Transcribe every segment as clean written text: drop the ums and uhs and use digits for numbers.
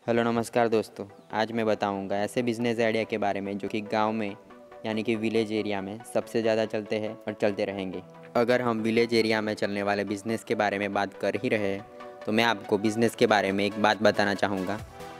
Hello नमस्कार दोस्तों। आज मैं बताऊंगा ऐसे बिजनेस आइडिया के बारे में जो कि गांव में यानी कि विलेज एरिया में सबसे ज़्यादा चलते हैं और चलते रहेंगे। अगर हम विलेज एरिया में चलने वाले बिज़नेस के बारे में बात कर ही रहे हैं तो मैं आपको बिज़नेस के बारे में एक बात बताना चाहूँगा।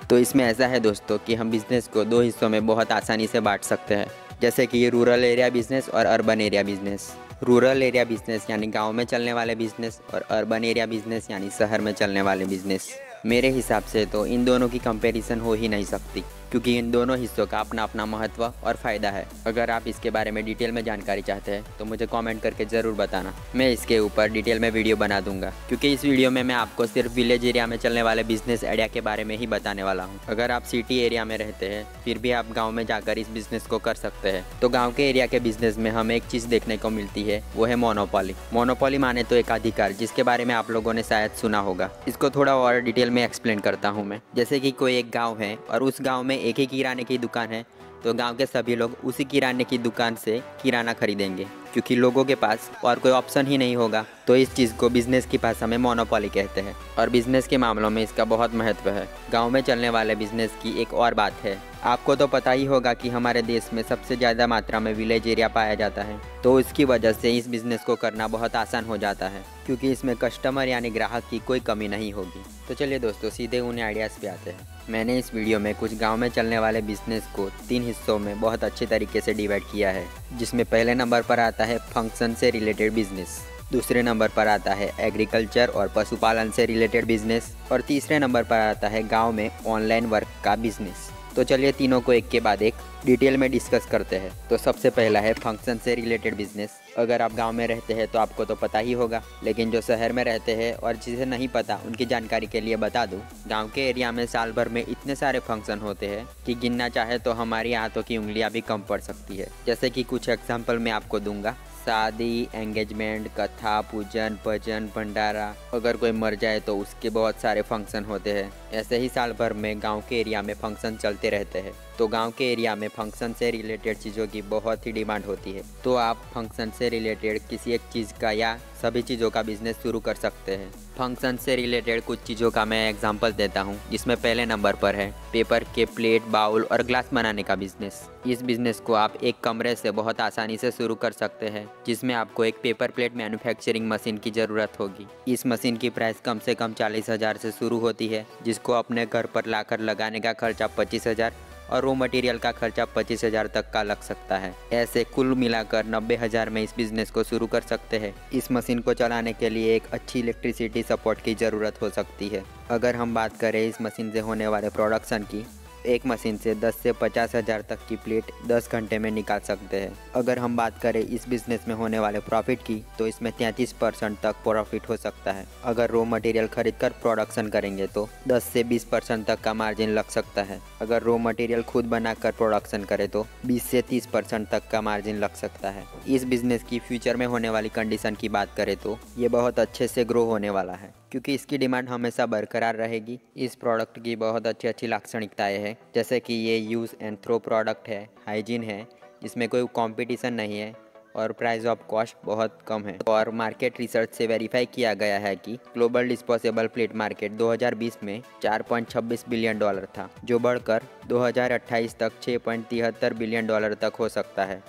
तो इसमें ऐसा है दोस्तों कि हम बिज़नेस को दो हिस्सों में बहुत आसानी से बांट सकते हैं, जैसे कि ये रूरल एरिया बिज़नेस और urban area business. Rural area business यानी गांव में चलने वाले बिज़नेस और अर्बन एरिया बिज़नेस यानी शहर में चलने वाले बिज़नेस। मेरे हिसाब से तो इन दोनों की कंपैरिजन हो ही नहीं सकती, क्योंकि इन दोनों हिस्सों का अपना अपना महत्व और फ़ायदा है। अगर आप इसके बारे में डिटेल में जानकारी चाहते हैं तो मुझे कमेंट करके ज़रूर बताना, मैं इसके ऊपर डिटेल में वीडियो बना दूंगा। क्योंकि इस वीडियो में मैं आपको सिर्फ विलेज एरिया में चलने वाले बिजनेस आइडिया के बारे में ही बताने वाला हूँ। अगर आप सिटी एरिया में रहते हैं फिर भी आप गाँव में जाकर इस बिज़नेस को कर सकते हैं। तो गाँव के एरिया के बिज़नेस में हमें एक चीज़ देखने को मिलती है, वो है मोनोपोली। मोनोपोली माने तो एक अधिकार, जिसके बारे में आप लोगों ने शायद सुना होगा। इसको थोड़ा और डिटेल में एक्सप्लेन करता हूँ मैं। जैसे कि कोई एक गाँव है और उस गाँव में एक ही किराने की दुकान है, तो गांव के सभी लोग उसी किराने की दुकान से किराना खरीदेंगे, क्योंकि लोगों के पास और कोई ऑप्शन ही नहीं होगा। तो इस चीज़ को बिज़नेस की भाषा में मोनोपोली कहते हैं और बिज़नेस के मामलों में इसका बहुत महत्व है। गांव में चलने वाले बिज़नेस की एक और बात है, आपको तो पता ही होगा कि हमारे देश में सबसे ज़्यादा मात्रा में विलेज एरिया पाया जाता है। तो उसकी वजह से इस बिज़नेस को करना बहुत आसान हो जाता है, क्योंकि इसमें कस्टमर यानी ग्राहक की कोई कमी नहीं होगी। तो चलिए दोस्तों, सीधे उन आइडियाज़ पे आते हैं। मैंने इस वीडियो में कुछ गांव में चलने वाले बिज़नेस को 3 हिस्सों में बहुत अच्छे तरीके से डिवाइड किया है, जिसमें पहले नंबर पर आता है फंक्शन से रिलेटेड बिज़नेस, दूसरे नंबर पर आता है एग्रीकल्चर और पशुपालन से रिलेटेड बिज़नेस और तीसरे नंबर पर आता है गांव में ऑनलाइन वर्क का बिज़नेस। तो चलिए तीनों को एक के बाद एक डिटेल में डिस्कस करते हैं। तो सबसे पहला है फंक्शन से रिलेटेड बिज़नेस। अगर आप गांव में रहते हैं तो आपको तो पता ही होगा, लेकिन जो शहर में रहते हैं और जिसे नहीं पता उनकी जानकारी के लिए बता दूं, गांव के एरिया में साल भर में इतने सारे फंक्शन होते हैं कि गिनना चाहे तो हमारी हाथों की उंगलियां भी कम पड़ सकती है। जैसे कि कुछ एग्जाम्पल मैं आपको दूंगा: शादी, एंगेजमेंट, कथा, पूजन, भजन, भंडारा। अगर कोई मर जाए तो उसके बहुत सारे फंक्शन होते हैं। ऐसे ही साल भर में गांव के एरिया में फंक्शन चलते रहते हैं। तो गांव के एरिया में फंक्शन से रिलेटेड चीज़ों की बहुत ही डिमांड होती है। तो आप फंक्शन से रिलेटेड किसी एक चीज़ का या सभी चीज़ों का बिजनेस शुरू कर सकते हैं। फंक्शन से रिलेटेड कुछ चीज़ों का मैं एग्जांपल देता हूं, जिसमें पहले नंबर पर है पेपर के प्लेट, बाउल और ग्लास बनाने का बिजनेस। इस बिजनेस को आप एक कमरे से बहुत आसानी से शुरू कर सकते हैं, जिसमें आपको एक पेपर प्लेट मैन्युफैक्चरिंग मशीन की ज़रूरत होगी। इस मशीन की प्राइस कम से कम 40,000 से शुरू होती है, जिसको अपने घर पर लाकर लगाने का खर्चा 25,000 और रॉ मटेरियल का खर्चा 25,000 तक का लग सकता है। ऐसे कुल मिलाकर 90,000 में इस बिज़नेस को शुरू कर सकते हैं। इस मशीन को चलाने के लिए एक अच्छी इलेक्ट्रिसिटी सपोर्ट की ज़रूरत हो सकती है। अगर हम बात करें इस मशीन से होने वाले प्रोडक्शन की, एक मशीन से 10 से 50,000 तक की प्लेट 10 घंटे में निकाल सकते हैं। अगर हम बात करें इस बिज़नेस में होने वाले प्रॉफिट की, तो इसमें 33% तक प्रॉफिट हो सकता है। अगर रॉ मटेरियल खरीद कर प्रोडक्शन करेंगे तो 10 से 20% तक का मार्जिन लग सकता है। अगर रॉ मटेरियल खुद बनाकर प्रोडक्शन करें तो 20 से 30% तक का मार्जिन लग सकता है। इस बिज़नेस की फ्यूचर में होने वाली कंडीशन की बात करें तो ये बहुत अच्छे से ग्रो होने वाला है, क्योंकि इसकी डिमांड हमेशा बरकरार रहेगी। इस प्रोडक्ट की बहुत अच्छी अच्छी लाक्षणिकताएं हैं, जैसे कि ये यूज़ एंड थ्रो प्रोडक्ट है, हाइजीन है, इसमें कोई कंपटीशन नहीं है और प्राइस ऑफ कॉस्ट बहुत कम है। और मार्केट रिसर्च से वेरीफाई किया गया है कि ग्लोबल डिस्पोजेबल प्लेट मार्केट 2020 में $4.26 बिलियन था, जो बढ़कर 2028 तक $6.73 बिलियन तक हो सकता है।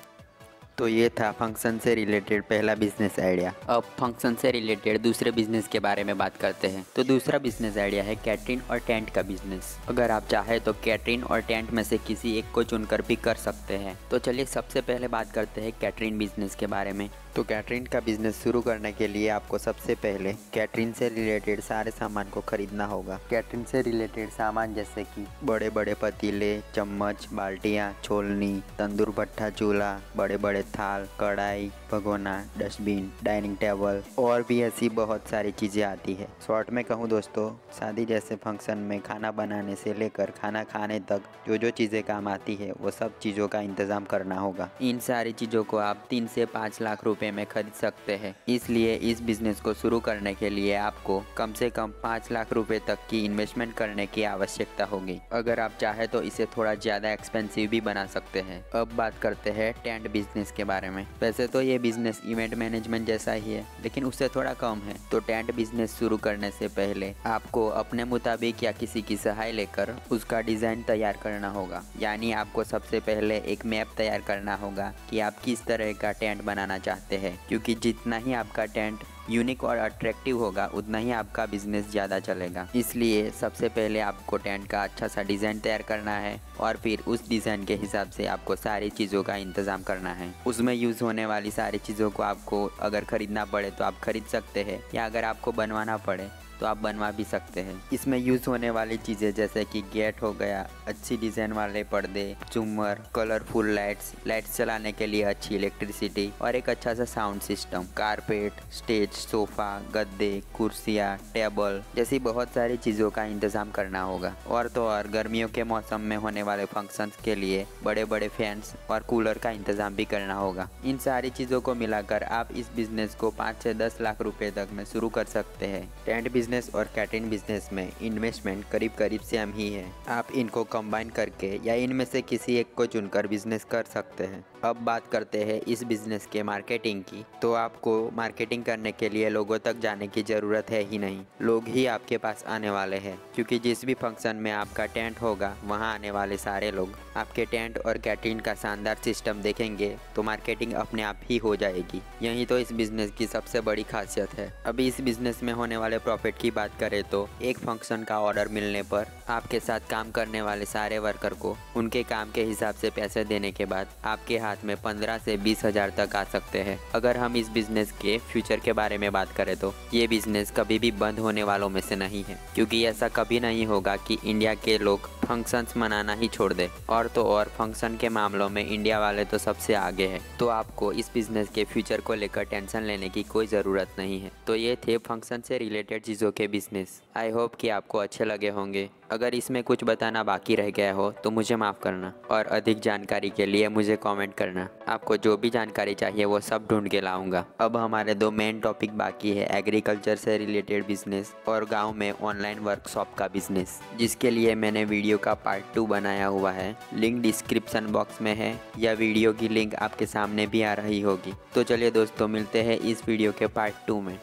तो ये था फंक्शन से रिलेटेड पहला बिजनेस आइडिया। अब फंक्शन से रिलेटेड दूसरे बिजनेस के बारे में बात करते हैं। तो दूसरा बिजनेस आइडिया है कैटरिंग और टेंट का बिजनेस। अगर आप चाहे तो कैटरिंग और टेंट में से किसी एक को चुनकर भी कर सकते हैं। तो चलिए सबसे पहले बात करते हैं कैटरिंग बिजनेस के बारे में। तो कैटरिंग का बिजनेस शुरू करने के लिए आपको सबसे पहले कैटरिंग से रिलेटेड सारे सामान को खरीदना होगा। कैटरिंग से रिलेटेड सामान जैसे कि बड़े बड़े पतीले, चम्मच, बाल्टियाँ, छोलनी, तंदूर भट्ठा, चूल्हा, बड़े बड़े थाल, कढ़ाई, भगोना, डस्टबिन, डाइनिंग टेबल और भी ऐसी बहुत सारी चीज़ें आती है। शॉर्ट में कहूँ दोस्तों, शादी जैसे फंक्शन में खाना बनाने से लेकर खाना खाने तक जो जो चीज़ें काम आती है वो सब चीज़ों का इंतज़ाम करना होगा। इन सारी चीज़ों को आप 3 से 5 लाख रुपए में खरीद सकते हैं। इसलिए इस बिज़नेस को शुरू करने के लिए आपको कम से कम 5 लाख रुपए तक की इन्वेस्टमेंट करने की आवश्यकता होगी। अगर आप चाहे तो इसे थोड़ा ज़्यादा एक्सपेंसिव भी बना सकते हैं। अब बात करते हैं टेंट बिजनेस के बारे में। वैसे तो ये ये बिजनेस इवेंट मैनेजमेंट जैसा ही है, लेकिन उससे थोड़ा कम है। तो टेंट बिजनेस शुरू करने से पहले आपको अपने मुताबिक या किसी की सहाय लेकर उसका डिज़ाइन तैयार करना होगा। यानी आपको सबसे पहले एक मैप तैयार करना होगा कि आप किस तरह का टेंट बनाना चाहते हैं, क्योंकि जितना ही आपका टेंट यूनिक और अट्रैक्टिव होगा उतना ही आपका बिजनेस ज़्यादा चलेगा। इसलिए सबसे पहले आपको टेंट का अच्छा सा डिज़ाइन तैयार करना है और फिर उस डिज़ाइन के हिसाब से आपको सारी चीज़ों का इंतज़ाम करना है। उसमें यूज़ होने वाली सारी चीज़ों को आपको अगर ख़रीदना पड़े तो आप ख़रीद सकते हैं, या अगर आपको बनवाना पड़े तो आप बनवा भी सकते हैं। इसमें यूज़ होने वाली चीज़ें जैसे कि गेट हो गया, अच्छी डिज़ाइन वाले पर्दे, झूमर, कलरफुल लाइट्स चलाने के लिए अच्छी इलेक्ट्रिसिटी और एक अच्छा सा sound system, carpet, stage, sofa, गद्दे, कुर्सियाँ, टेबल जैसी बहुत सारी चीज़ों का इंतज़ाम करना होगा। और तो और गर्मियों के मौसम में होने वाले फंक्शंस के लिए बड़े बड़े फैंस और कूलर का इंतज़ाम भी करना होगा। इन सारी चीज़ों को मिलाकर आप इस बिज़नेस को 5 से 10 लाख रुपए तक में शुरू कर सकते हैं। टेंट बिजनेस और कैटरिंग बिजनेस में इन्वेस्टमेंट करीब सेम ही है। आप इनको कंबाइन करके या इनमें से किसी एक को चुनकर बिजनेस कर सकते हैं। अब बात करते हैं इस बिज़नेस के मार्केटिंग की। तो आपको मार्केटिंग करने के लिए लोगों तक जाने की ज़रूरत है ही नहीं, लोग ही आपके पास आने वाले हैं, क्योंकि जिस भी फंक्शन में आपका टेंट होगा वहां आने वाले सारे लोग आपके टेंट और कैटरिंग का शानदार सिस्टम देखेंगे, तो मार्केटिंग अपने आप ही हो जाएगी। यही तो इस बिज़नेस की सबसे बड़ी खासियत है। अभी इस बिज़नेस में होने वाले प्रॉफिट की बात करें तो एक फंक्शन का ऑर्डर मिलने पर आपके साथ काम करने वाले सारे वर्कर को उनके काम के हिसाब से पैसे देने के बाद आपके हाथ में 15 से 20 हज़ार तक आ सकते हैं। अगर हम इस बिज़नेस के फ्यूचर के बारे में बात करें तो ये बिज़नेस कभी भी बंद होने वालों में से नहीं है, क्योंकि ऐसा कभी नहीं होगा कि इंडिया के लोग फंक्शंस मनाना ही छोड़ दे। और तो और फंक्शन के मामलों में इंडिया वाले तो सबसे आगे है। तो आपको इस बिज़नेस के फ्यूचर को लेकर टेंशन लेने की कोई ज़रूरत नहीं है। तो ये थे फंक्शन से रिलेटेड चीज़ों के बिज़नेस। आई होप कि आपको अच्छे लगे होंगे। अगर इसमें कुछ बताना बाकी रह गया हो तो मुझे माफ़ करना, और अधिक जानकारी के लिए मुझे कमेंट करना। आपको जो भी जानकारी चाहिए वो सब ढूंढ के लाऊंगा। अब हमारे 2 मेन टॉपिक बाकी है, एग्रीकल्चर से रिलेटेड बिजनेस और गांव में ऑनलाइन वर्कशॉप का बिजनेस, जिसके लिए मैंने वीडियो का पार्ट 2 बनाया हुआ है। लिंक डिस्क्रिप्शन बॉक्स में है, या वीडियो की लिंक आपके सामने भी आ रही होगी। तो चलिए दोस्तों, मिलते हैं इस वीडियो के पार्ट 2 में।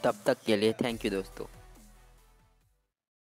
तब तक के लिए थैंक यू दोस्तों।